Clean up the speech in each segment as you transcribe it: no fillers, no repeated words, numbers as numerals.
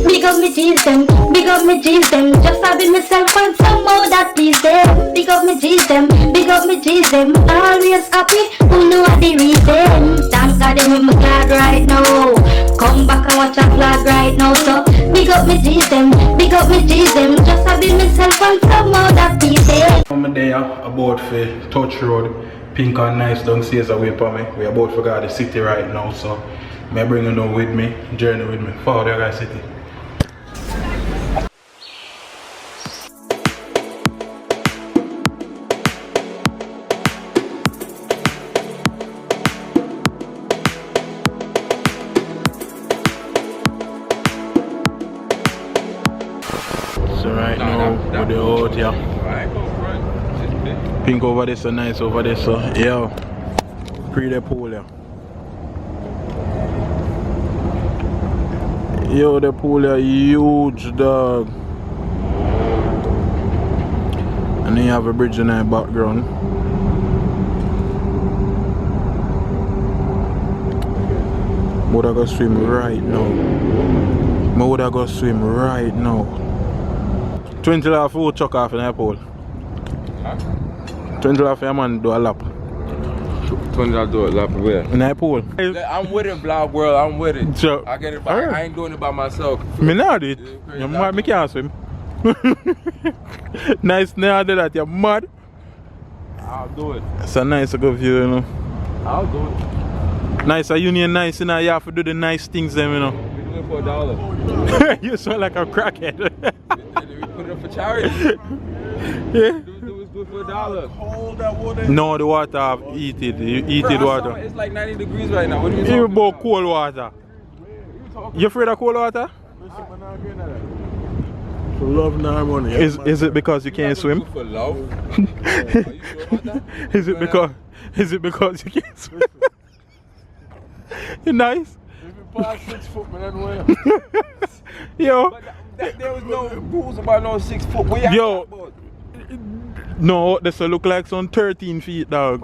Big up me G's them, big up me G's them. Just having myself and some more that please them. Big up me G's them, big up me G's them. Always happy, who know what the reason. Thank God them with my glad right now. Come back and watch a vlog right now. So big up me G's them, big up me G's them. Just having myself and some more that please them. I'm there about for Touch Road. Pink and nice downstairs away from me. We're about to go to the city right now, so I'm bringing you with me, journey with me, follow the guys city. So right now, we're out here. Pink over there, so nice over there, so yeah. Pretty pool here. Yo, the pool here huge, dog. And then you have a bridge in the background. Would I go swim right now? I would I go swim right now? 20 laugh who chuck off in the pool. Huh? 20 laugh your man do a lap. 20 do a lap where? In the pool. I'm with it, Vlog World, I'm with it. So, I get it by, I ain't doing it by myself. Me not do it. You're mad, me can't swim. Nice now do that, you're mad. I'll do it. It's a nice good view, you know. I'll do it. Nice, a union nice, you know, you have to do the nice things them, you know. We do it for $1. You sound like a crackhead. We put it up for charity. Yeah. Do it for $1. Hold that water. No, the water have heated. You heated water. It's like 90 degrees right now. What are you Even talking about about? cold water. You afraid of cold water? For love, now money. Is it because you can't swim? For love? Are you sure about that? Is it because you can't swim? You nice? If you pass 6 foot, man, then Yo. But there was no rules about no 6 foot. What you Yo. about? No, this will look like some 13 feet, dog.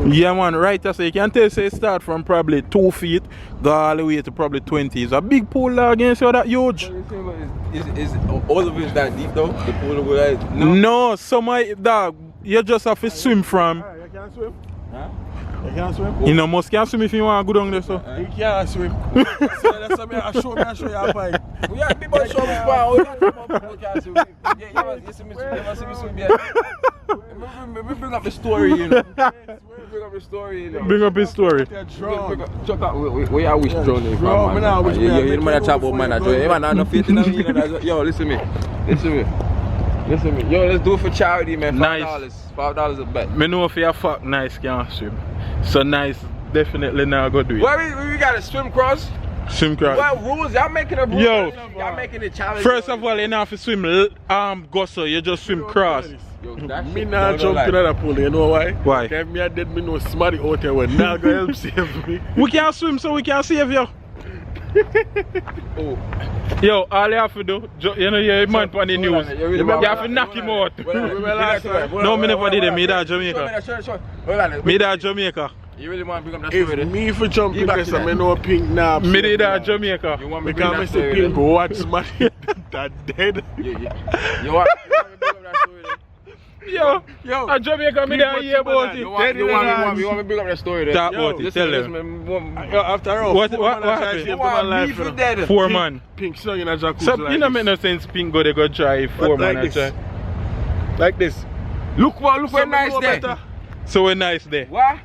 Yeah, man, right. So you can tell, say, start from probably 2 feet, go all the way to probably 20. It's a big pool, dog, and so that huge. Is all of it that deep though? The pool with that? No, some of dog, you just have to swim from. You can't swim? Huh? You can't swim? You know, must can't swim if you want to go down there, so. You can't swim. So that's something I show you how to We have people show me power. You can't swim. Yeah, you see me swim, yeah. We bring up the story, you know. Bring up the story, you know. Bring up his story. Check out where I wish drone Bro, man, I wish you man chat about man drone. You man have no faith in me. Yo, listen to me. Listen to me. Yo, let's do it for charity, man. $5. Nice. $5 a bet. Me know if you fuck nice can't swim. So nice, definitely now go do it. Why we gotta swim cross? Swim cross. What rules? Y'all making a rule? Yo. Y'all making a challenge. First of all, you don't have to swim go so you just swim cross. Yo, Me not jump in the pool, you know why? Why? If me I did me no somebody out there will not go help save me. We can't swim so we can't save you. Oh. Yo, all you have to do, you know, you're a man on the news. You have to knock him out. No, me never did it. Me that Jamaica. Me that Jamaica. You really want to bring up that story? If me for jumping this, I know pink now. Me did that Jamaica. You want me to bring Because that I story? say pink watch somebody that dead. You want me to bring up that story? Yo, a Jamaica, me there hear about it. You want me to bring up that story? Talk about it, tell them. After all, What happened? 4 man. Pink song in a jacuzzi. So, like you know, this. make no sense. Pink go, they go try 4 man. Like this. Like this. Look where nice there. So we're nice there. What?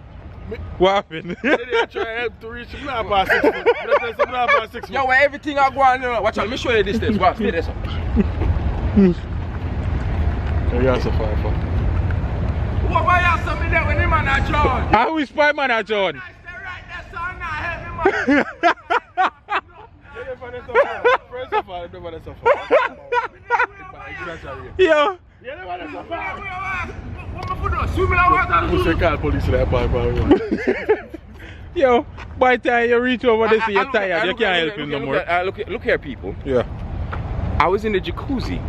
What happened? They try to help to reach him now past 6 foot. But that's not past 6 foot. Yo, where everything I go on, watch out, let me show you the distance. Watch, stay there, sir. You are so far. What about you something there when him and that John? How is spy man at John? Right there, son, now help me, man. First of all, nobody so far. Yo. Who say call police to that part? Yo, by the time you reach over there, see you're tired, you can't help him no more. Look here, people. Yeah. I was in the jacuzzi,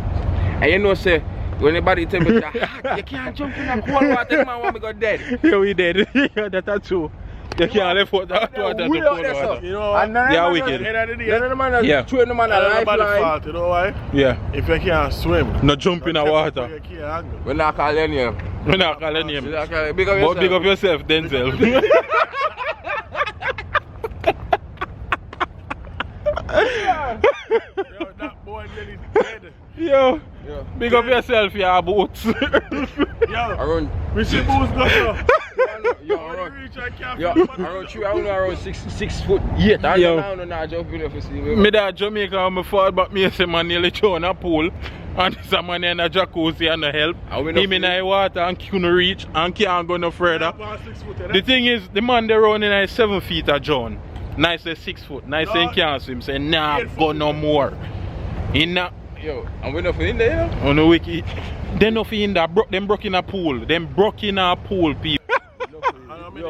and you know, say, when anybody tell me hot, you can't jump in that cold water, man, want me go dead. Yeah, we dead. Yeah, that's true. You can't left out that water to We cold out there, water. sir. You know what? And none of They are them wicked. End of the day, None of the man Yeah. throwing the man a everybody lifeline. fault, you know why? Yeah. If you can't swim, No jump in the water. you can't handle. We're not calling you. We're not calling him. Big up yourself. But big up yourself, Denzel. Yo, that boy nearly dead. Yo, Yeah. big up yourself, yeah, boots. Yo, Around, we see who's got so. yo, When around, you reach, I can't yo, feel around 3, I don't know, around 6 foot. Yeah, I Yo. don't know, now jumping up to see me. Me that Jamaica and me fall back, me say man nearly throw in a pool. And this a man in a jacuzzi and no help. And we no Him in feel- the water and couldn't reach and can't go no further. Past 6 foot, The thing is, the man they running is 7 feet of John. Nice say 6 foot. Nice say he can't swim. Say nah, 8 foot. go no more. In that Yo, and we're not in there, you know? on the wiki. They no fi in that them broke in a pool. Them broke in a pool, people. Yo,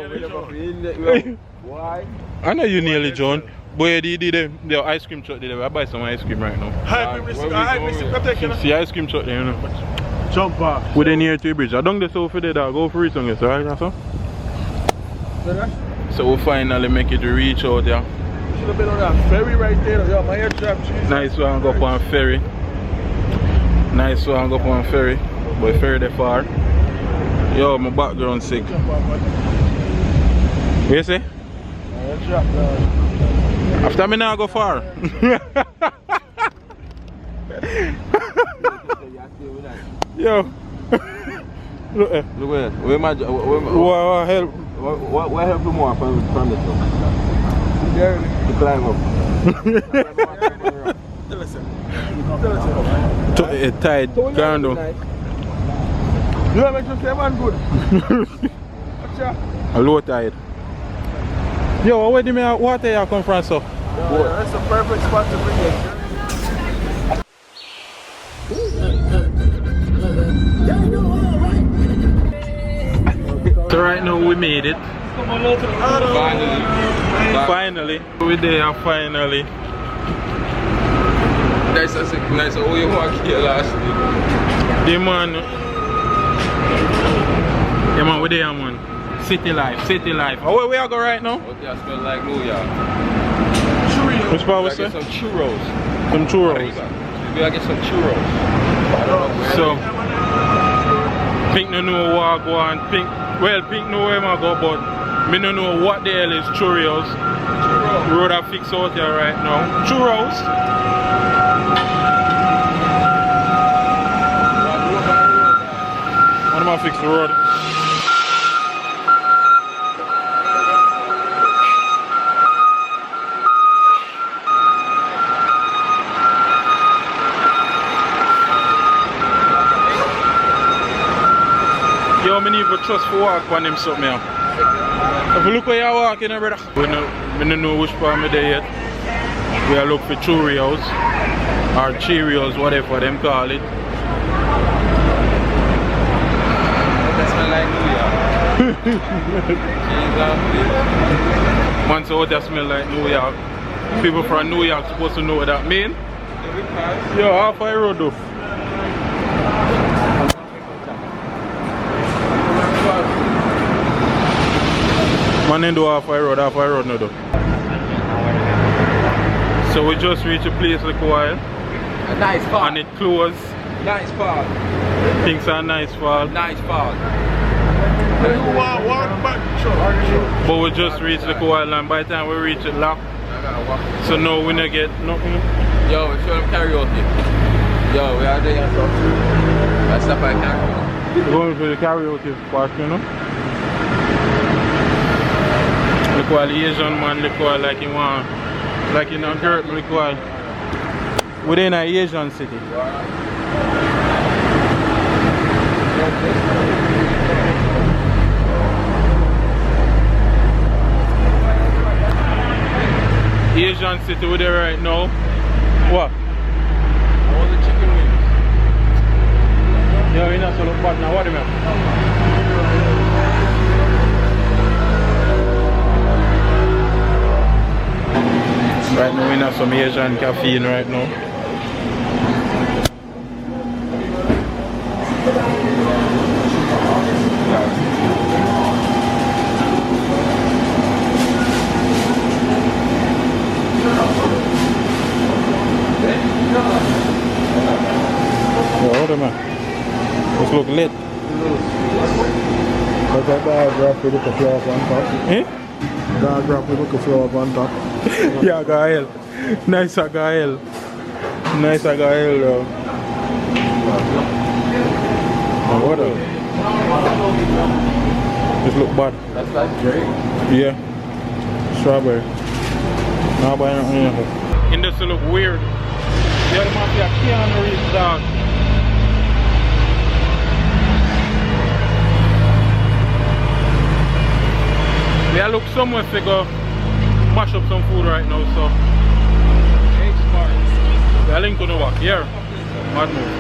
we're not in there. Yo, why? I know you nearly John. Boy, they did the ice cream truck. I buy some ice cream right now. See ice cream truck there, you know. Jump off. We're near to the bridge. I don't get so for the dog. Go for it on so right, so. So we finally make it to reach out there. Should have been on that ferry right there. Yo, my head trap. Nice one go up on ferry. Nice one go up on ferry. But ferry they far. Yo, my background sick. What you say? After me now go far. Yo. Look there. Look where, What help? what help you more from the top? To climb up. Tide. Gone down. You make you say man good. A low tide. Yo, where do you mean water you come from, so? That's the perfect spot to bring it. So right now we made it. Finally. We're there finally. Nice, nice. Oh, you walk here last week. The man. Yeah man, we're there man. City life, city life. Oh, where we are go right now? Okay, I smell like New York. Which part was I get it? some churros. Some churros. Maybe I get some churros. I don't know where. So, Pink no know what I go on. Pink, well, Pink know where I go, but me no know what the hell is churros. Road I fix out here right now. Churros. When am I fix the road? Yo, me need to trust for walk on them something here. If you look where you're walking, brother. We don't know which part I'm there yet. We are looking for Cheerios or Cheerios, whatever them call it. That smell like New York. Man, so what that smell like New York? People from New York supposed to know what that mean. Yo, half I road though. Man, ain't do half I road no though. So we just reached a place like a while. A nice park. And it closed. Nice park. Things are nice for. Nice park. You walk back, But we just reached the while and by the time we reach it locked. So no we not get nothing. Yo, we show them karaoke. Yo, we are there. That's stuff I karaoke. We're going for the karaoke part, you know. Look while the Asian man look while like he want, like in a dirt, look while within an Asian city. Asian city we're there right now. What? All the chicken wings. Yo, you're not so look bad now, what do you mean? Right now we're in some Asian cafe right now. so man. This look lit. But that dog drop with the flower on top. Eh? Dog drop with the flower on top. Yeah, Gael. Nice Gael. Nice Gael though. Oh, what else? This look bad. That's like great. Yeah. Strawberry. Now buy anything. In this look weird. The other mafia can't reach dog. Yeah, look somewhere to go mash up some food right now, so. Yeah, link to the walk here. Mad move.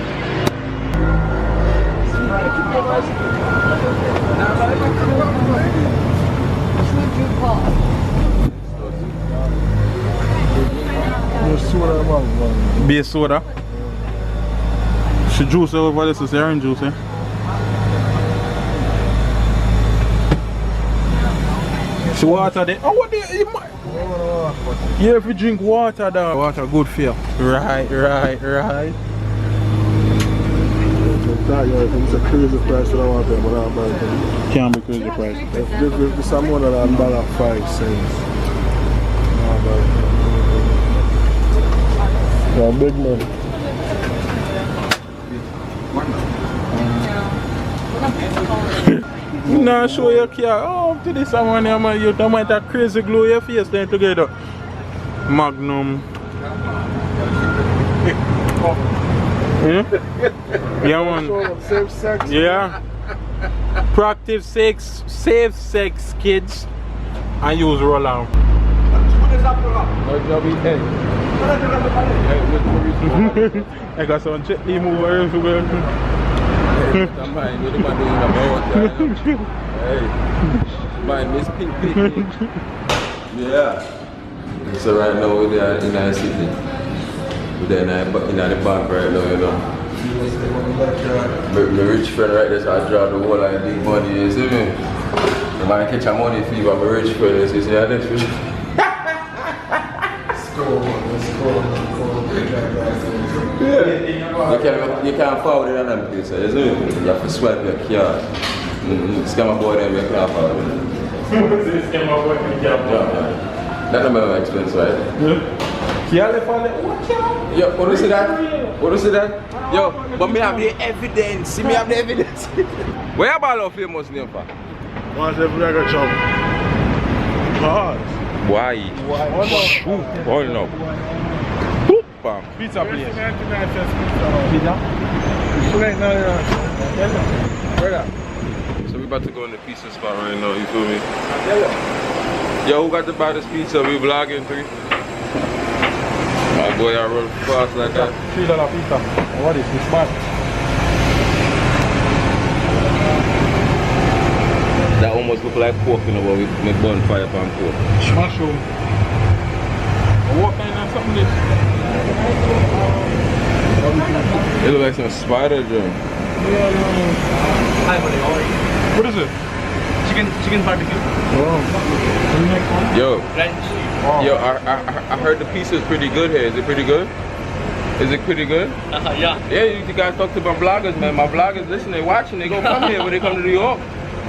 Base soda. She juice over this is orange juice, eh? She water there. Oh, what the? Yeah, if you drink water, dog. Water good for you. Right. It's a crazy price for the water, but I'm buying it. Can't be crazy price. This is more than $1.05. Yeah, big money. Nah, show your car. Oh, to this one, man. You don't want that crazy glow your face then together. Magnum. Yeah, man. Safe sex. Yeah. Practice sex, safe sex, kids, and use roll on. I got some chutney mover. Mine Miss Pink. Yeah. So right now we're there in our city. We're there in the bank right now, you know. My rich friend right there, so I draw the whole like big money, you see me? The man catch a money fee, but my rich friend is, you see, I didn't feel. You can't forward it on them place, you see me? You have to swipe your card. Scam a boy them, you can't forward it. Scam a boy, you can't forward it. That's not my expense, right? Yeah. Yo, what do you see that? What do you see that? Yo, but me have the evidence. See me have the evidence. Where you about of famous name for? What's the burger chop? Why? Hold no. Boop, bam. Pizza place. Pizza? So we about to go in the pizza spot right now, you feel me? Yo, who got the baddest pizza? We vlogging 3. My boy, I run fast like that. $3 pizza. What is this bad? That almost look like pork, you know, but we make bonfire pan pork. Mushroom. What kind of something this? It look like some spider drum. What is it? Chicken barbecue. Yo, French. yo, I heard the pizza is pretty good here. Is it pretty good? Is it pretty good? Yeah. Yeah, you guys talk to my vloggers, man. My vloggers listen, they watching, they go come here when they come to New York.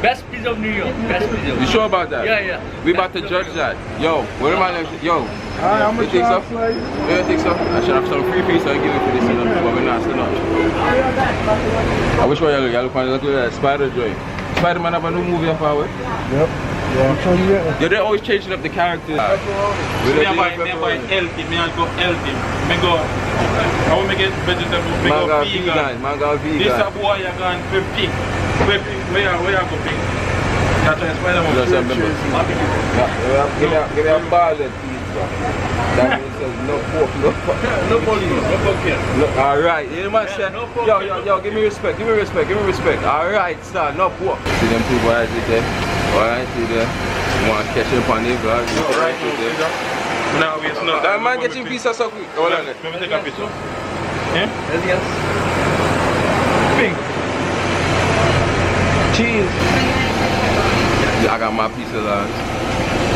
Best pizza of New York. Best pizza. You sure about that? Yeah. We about to judge that. Yo, what am I? Yo, I'm you think so? You think so? I should have some free pizza and give it for this, you know, but we're not still not. I wish you look at that Spider joint. Spider-Man have a new movie off our way. Yep. Yeah. Yo, they're always changing up the characters. Me buy healthy, me go healthy. Me go, I will make it vegetable, me go vegan. Man go vegan. This a boy you gone for pig. Where you go pig? That's why Spider-Man. Give me a ball of pizza. That means says no pork, no pork. No police. No pork here. Alright, you must say, yo, give me respect. Alright, sir, no pork. See them people right there? Alright, see there. You want to catch up on the vlog? Alright, there. Now it's not. That man get your pizza so quick. Hold on. Let me take a picture. Yeah? Anything else? Pink. Cheese. I got my pizza on.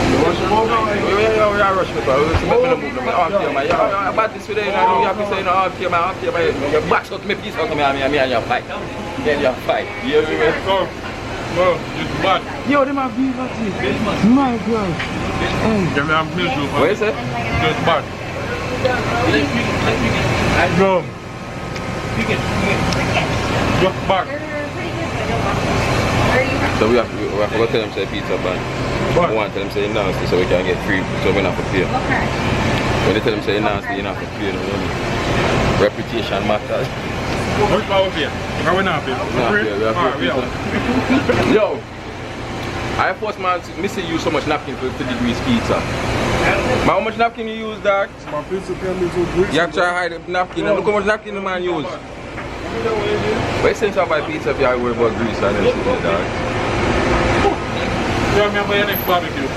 Yeah, rush me, bro. Let me move them. Off here, man. Yeah, about this today, you have to say, off here, man. You box out me, piece out me, and you fight. Then you fight. You hear me? Bro, it's bad. Yo, them have beef at it. My God. Give me a miserable. What is it? It's bad. No. Just bad. So we have to tell them say pizza bad. We want to tell them say nasty so we can get free, so we don't have to pay. When they tell them say nasty, you don't have to pay, you know what I mean? Reputation matters. What's our pay? How we not pay? Yo, I forced man to use so much napkin for 50 degrees pizza. Man, how much napkin you use, dog? My pizza can be so greasy. You have to hide the napkin, and look how much napkin the man use. But since I buy pizza, if you worry about grease, I didn't see that, dog. You remember your next barbecue?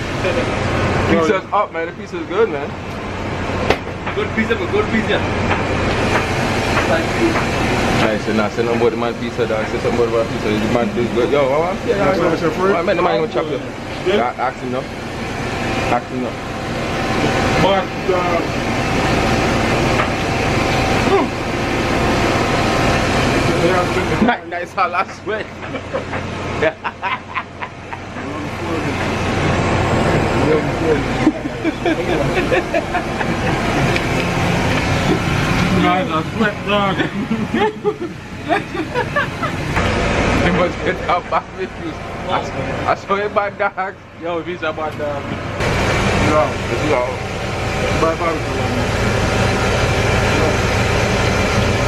Pizza's up, man. The pizza's good, man. Good pizza, good pizza. Nice, and I said no more the man pizza, dog. Say something about pizza. The man is good. Yo, what? I meant the man gonna chop you. Ask him no. Ask him no. But, nice, I last sweat. guys, I sweat, dog. You must get out barbecues. I saw you bad dog. Yo, if he's a bad dog. No, let's go. Bad barbecue.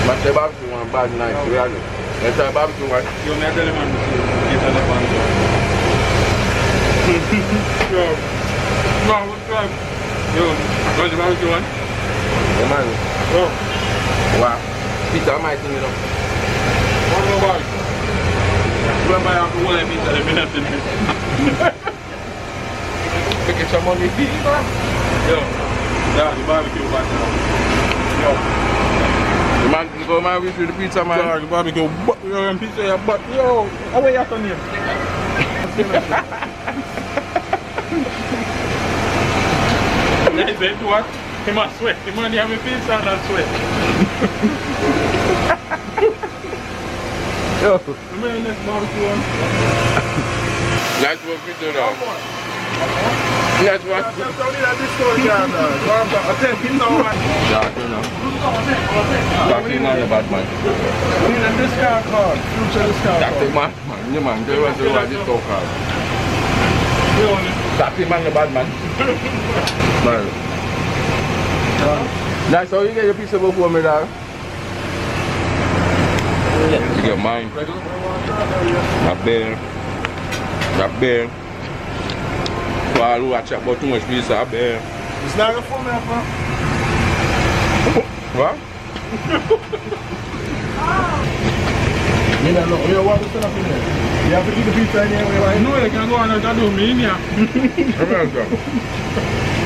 But the barbecue one bad night, really. Let's try barbecue one. Yo, me tell him I'm get on the barbecue. Yo, no, what's up? Yo, what's the barbecue one? Yeah, man. Yo, Wow. Pizza, I might think, you know. what about barbecue? Remember, I have to hold him into the minute. Pick it some money, bro. Yo, yeah, the barbecue back now. Yo. The man, go man, we through the pizza, man. Dog, the barbecue, yo, and pizza, yeah, but yo, how are you after me? He said what? He must sweat. The man have a pizza and not sweat. Yo. The man next barbecue one. Nice one, pizza, dog. Nice one. I tell him now, man. Yeah, you know. Coffee man, the bad man. We need a discount card. Future discount Coffee card. man, yeah, man. They want to watch this talk card. Yeah, Coffee man, the bad man. Man. Nice, so you get your pizza before me, dog? You get mine. Not bad. Not bad. While you watch about too much pizza, not bad. it's not good for me, bro. What? You don't know. You want to stand up in there. You have to eat the pizza in here. No, you can go on and do me in here. But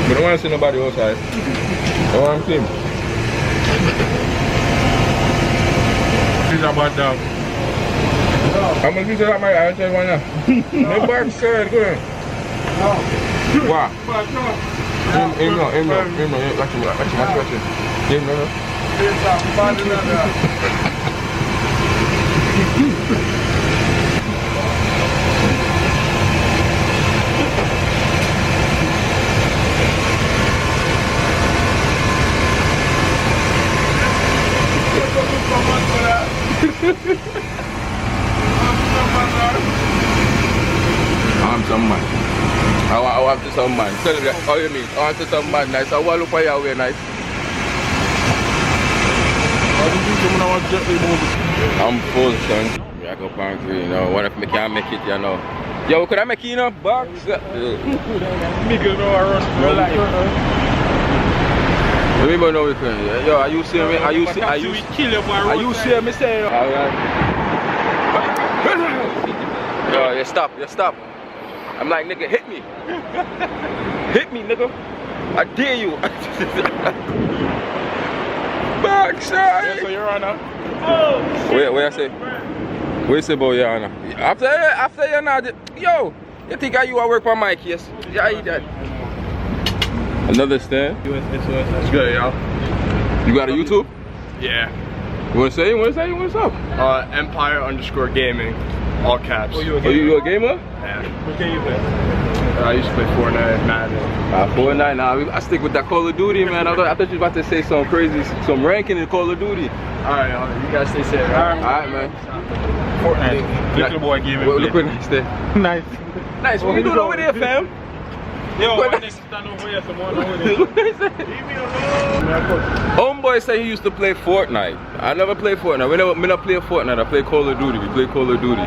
I don't want to see nobody outside. I want to see him. He's a bad dog. How much pizza that my eye? Tell one now. No back side, go ahead. Wow. Bad dog. Him no. Watch him. Him no. Pizza, bad dog. I'm some man. I want to some man. Tell him that. How you mean? I want to some man nice. I want to look for you nice. I'm full, son. I go pan green, you know. What if I can't make it, you know? Yo, could I make it in a box? Nigga, no, I run for life. Let me know we can. Yo, are you seeing me? Are you seeing me saying? Alright. Yo, you stop. I'm like, nigga, hit me. Hit me, nigga. I dare you. Backside. Yes, so your honor. Wait, I say? What you say about your honor? After you not, yo, You think you work for my case? Yeah, I eat that. Another stand? It's good, y'all. You got a YouTube? Yeah. You wanna say? What's up? Empire_gaming. All caps. Oh, you a gamer? Yeah. What game you play? I used to play Fortnite, Madden. Fortnite, nah, I stick with that Call of Duty, man. I thought you was about to say something crazy, some ranking in Call of Duty. Alright, y'all. You guys stay safe. Alright, man. Fortnite. Little boy game. Well, look what nice there. Nice. Nice, what you doing over there, fam? Yo, What I next stand over here, someone over there. Homeboy said he used to play Fortnite. I never play Fortnite. We never play Fortnite. I play Call of Duty. We play Call of Duty.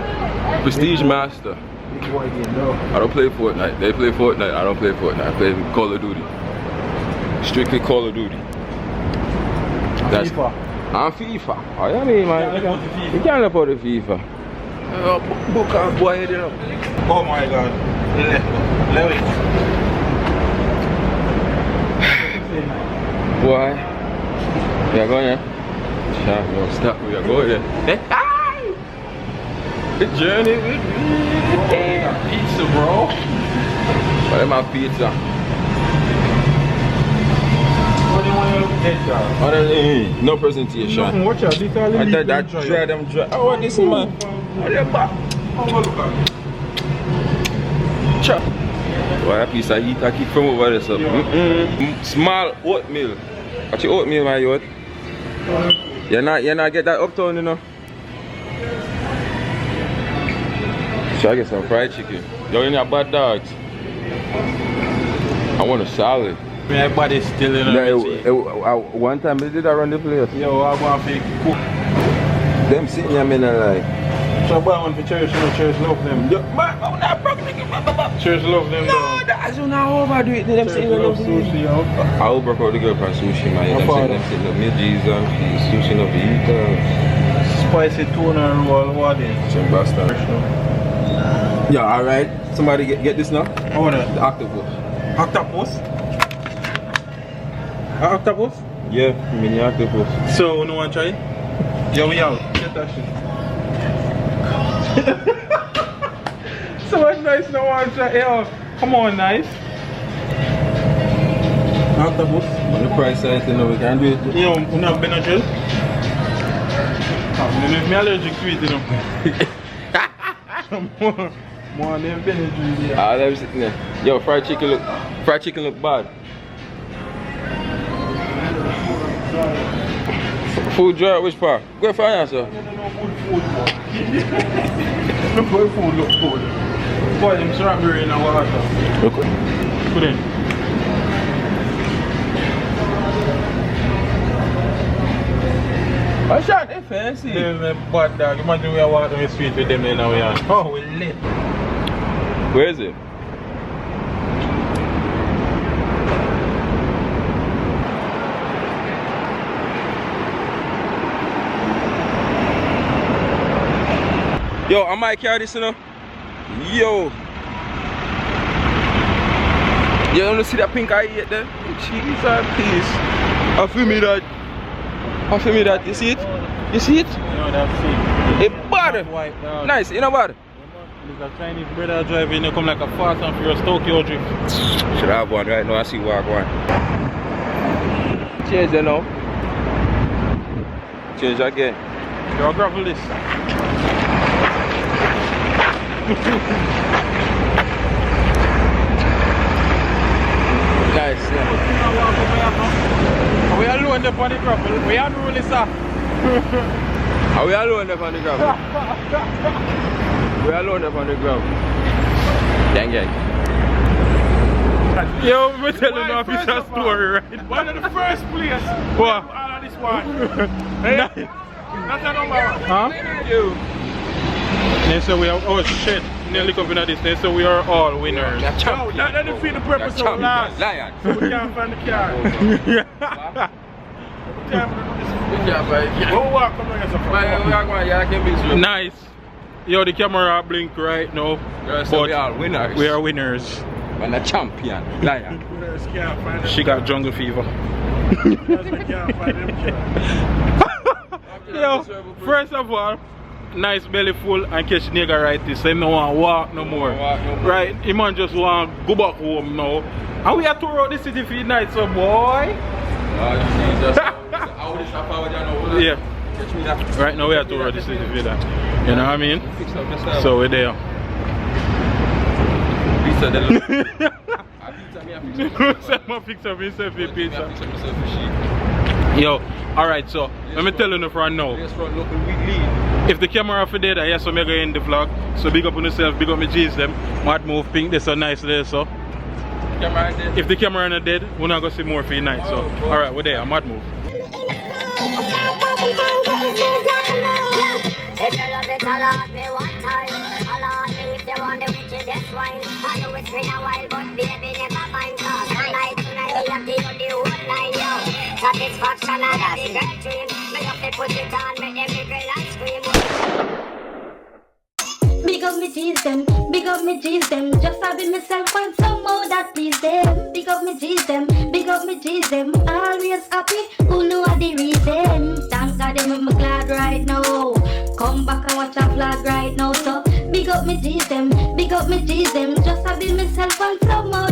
Prestige Master. I don't play Fortnite. They play Fortnite. I don't play Fortnite. I play Call of Duty. Strictly Call of Duty. That's FIFA. I'm FIFA. Oh, yeah, I mean, man. You can't afford the FIFA. Book off, boy, head it up. Oh my god. Love it. Why? We are going there. Sure, stop. We are going there. The journey with me. Pizza, bro. What am I pizza? What do you want to look at, No presentation. watch out. This all I thought that dry them dry. Oh, what this man? What the back? Chop. Well, that piece I eat, I keep from over there. So. Small oatmeal. What's your oatmeal, my yacht? You're not get that uptown, you know. Should I get some fried chicken? Yo, you need bad dogs. I want a salad. My body's still in one time they did that run the place. Yo, I want to cook. Them sitting here, man, like. So I buy one for church, church love them. Yo, man, I'm not broke, nigga. Church love them. No, that's not overdo it. Them sitting love sushi, yo. I will broke out the girl for sushi, man. Them sitting up near Jesus, sushi no eat. Spicy tuna roll, what is? Some bastard. Yeah, alright. Somebody get this now? Oh, The octopus. octopus? Octopus? Yeah, mini octopus. So, no one try? Yo, we out. Get that shit. So much nice, no one try. Yo, come on, nice. Octopus? On the price side, you know, we can do it. You know, we have Benadryl. I'm allergic to it, you know. More than Benadryl. Ah, let me sit there. Yo, fried chicken look bad. Food dry, which part? Go for answer. Look good food, look good. Boy, them strawberry in our water. Look. Put in. I shot it fancy. Them bad dog. Imagine we are walking the street with them in our yard. Oh, we lit. Where is it? Yo, I might carry this, you know. Yo. You don't see that pink eye yet there? Jesus, please. I feel me that. You see it? You see it? No, that's it. It's bad. White dog. Nice, you know bad? There's a Chinese brother driving, you come like a Fast and Furious Tokyo drift. Should I have one right now? I see what I want. Change it now. Change again. Yo, gravel this. Nice, yeah. We are alone there on the gravel. We are rolling, sir. Are we alone there on the ground? We are alone there on the ground. Gang. Yo, we're telling the official story, right? One of the first players. What? All of this one. Hey, that's a number one. Huh? You. They say we are, oh shit, nearly coming at this, they say we are all winners. You're No, champion. that defeat the purpose of last. Lion. So we can't find the car. We'll walk on like a Nice. Yo, the camera blink right now. So we are winners. We are winners. And a champion. Lion. She got jungle fever. Yo, first of all, nice belly full and catch nigga right this. So him no want walk no more. Right? Him man just want go back home now. And we are tour out the city for the night, so boy. Yeah. Right now we are tour out the city for that. You know what I mean? So we're there. Pizza de Someone fix up himself a pizza. Yo, alright, so let me tell you from now. If the camera for dead, I so me go in the vlog. So big up on yourself, big up my G's them. Mad move pink, this so nice there, so. If the camera not dead, we're not gonna see more for you night. So alright, we're there, mad move. If you love it, alert me one time. Alert me if you want the wickedest wine. I know it's been a while, but baby never mind. Cause tonight we have to do the whole line, yo. Satisfaction and a big girl dream. Me love to put it on, make every girl and scream. Big up me G's them, big up me G's them. Just having myself find some more that please them. Big up me G's them, big up me G's them. Always happy, who know the reason. Thank God I'm glad right now. Come back and watch a vlog right now. So big up me G's them, big up me G's them. Just having myself find some more